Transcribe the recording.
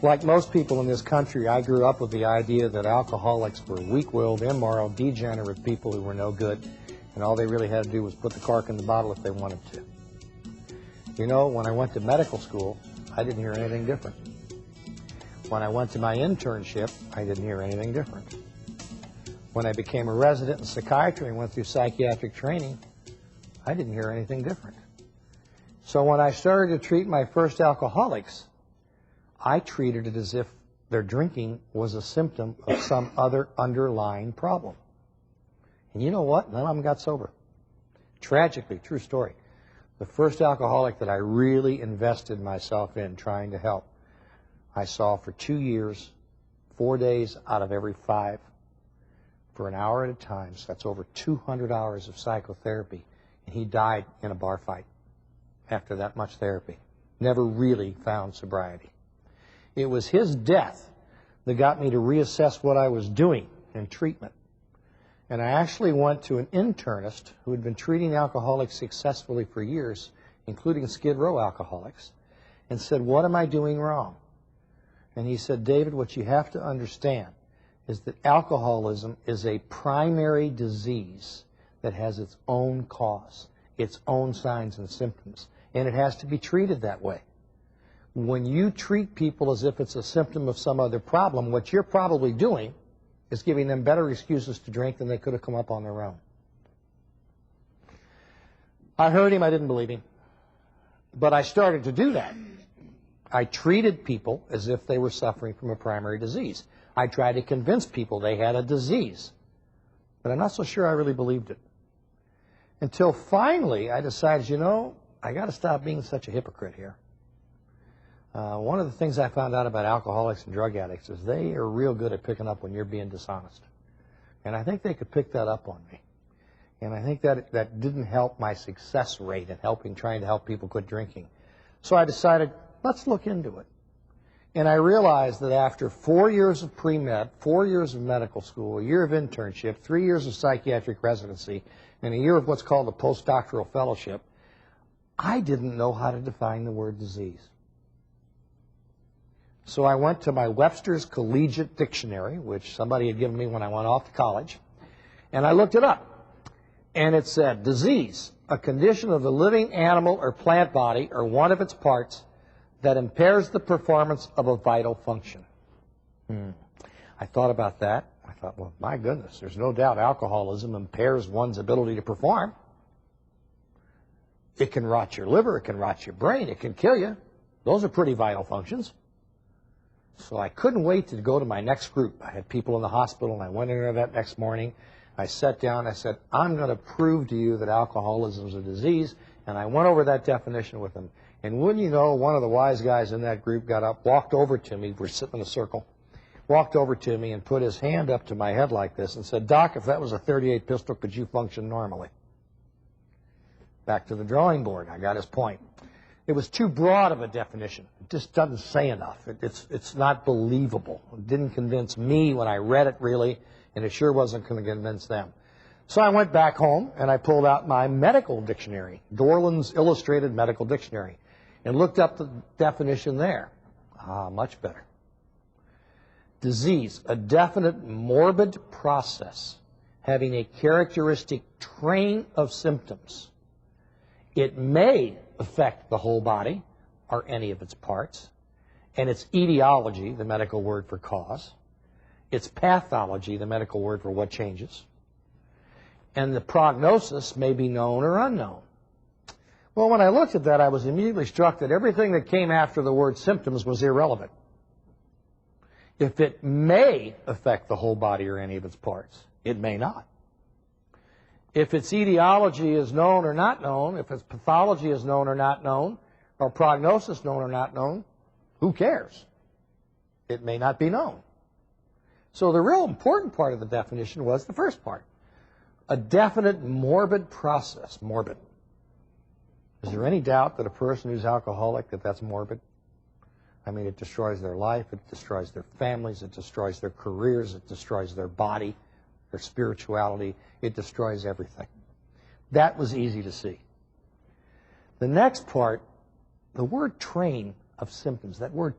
Like most people in this country, I grew up with the idea that alcoholics were weak-willed, immoral, degenerate people who were no good, and all they really had to do was put the cork in the bottle if they wanted to. You know, when I went to medical school, I didn't hear anything different. When I went to my internship, I didn't hear anything different. When I became a resident in psychiatry and went through psychiatric training, I didn't hear anything different. So when I started to treat my first alcoholics, I treated it as if their drinking was a symptom of some other underlying problem. And you know what? None of them got sober. Tragically, true story. The first alcoholic that I really invested myself in trying to help, I saw for 2 years, 4 days out of every 5, for an hour at a time. So that's over 200 hours of psychotherapy. And he died in a bar fight after that much therapy. Never really found sobriety. It was his death that got me to reassess what I was doing in treatment. And I actually went to an internist who had been treating alcoholics successfully for years, including Skid Row alcoholics, and said, "What am I doing wrong?" And he said, "David, what you have to understand is that alcoholism is a primary disease that has its own cause, its own signs and symptoms, and it has to be treated that way. When you treat people as if it's a symptom of some other problem, what you're probably doing is giving them better excuses to drink than they could have come up on their own." I heard him, I didn't believe him. But I started to do that. I treated people as if they were suffering from a primary disease. I tried to convince people they had a disease. But I'm not so sure I really believed it. Until finally I decided, you know, I got to stop being such a hypocrite here. One of the things I found out about alcoholics and drug addicts is they are real good at picking up when you're being dishonest. And I think they could pick that up on me. And I think that didn't help my success rate in trying to help people quit drinking. So I decided, let's look into it. And I realized that after 4 years of pre-med, 4 years of medical school, a year of internship, 3 years of psychiatric residency, and a year of what's called a postdoctoral fellowship, I didn't know how to define the word disease. So I went to my Webster's Collegiate Dictionary, which somebody had given me when I went off to college, and I looked it up. And it said, disease, a condition of the living animal or plant body or one of its parts that impairs the performance of a vital function. I thought about that. I thought, well, my goodness, there's no doubt alcoholism impairs one's ability to perform. It can rot your liver, it can rot your brain, it can kill you. Those are pretty vital functions. So I couldn't wait to go to my next group. I had people in the hospital, and I went in there that next morning. I sat down, I said, I'm going to prove to you that alcoholism is a disease, and I went over that definition with them. And wouldn't you know, one of the wise guys in that group got up, walked over to me, we're sitting in a circle, walked over to me and put his hand up to my head like this and said, "Doc, if that was a .38 pistol, could you function normally?" Back to the drawing board, I got his point. It was too broad of a definition. It just doesn't say enough. It's not believable. It didn't convince me when I read it, really, and it sure wasn't going to convince them. So I went back home, and I pulled out my medical dictionary, Dorland's Illustrated Medical Dictionary, and looked up the definition there. Much better. Disease, a definite morbid process having a characteristic train of symptoms. It may affect the whole body or any of its parts, and its etiology, the medical word for cause, its pathology, the medical word for what changes, and the prognosis may be known or unknown. Well, when I looked at that, I was immediately struck that everything that came after the word symptoms was irrelevant. If it may affect the whole body or any of its parts, it may not. If its etiology is known or not known, if its pathology is known or not known, or prognosis known or not known, who cares? It may not be known. So the real important part of the definition was the first part. A definite morbid process. Morbid. Is there any doubt that a person who's alcoholic, that's morbid? I mean, it destroys their life, it destroys their families, it destroys their careers, it destroys their body, their spirituality, it destroys everything. That was easy to see. The next part, the word train of symptoms, that word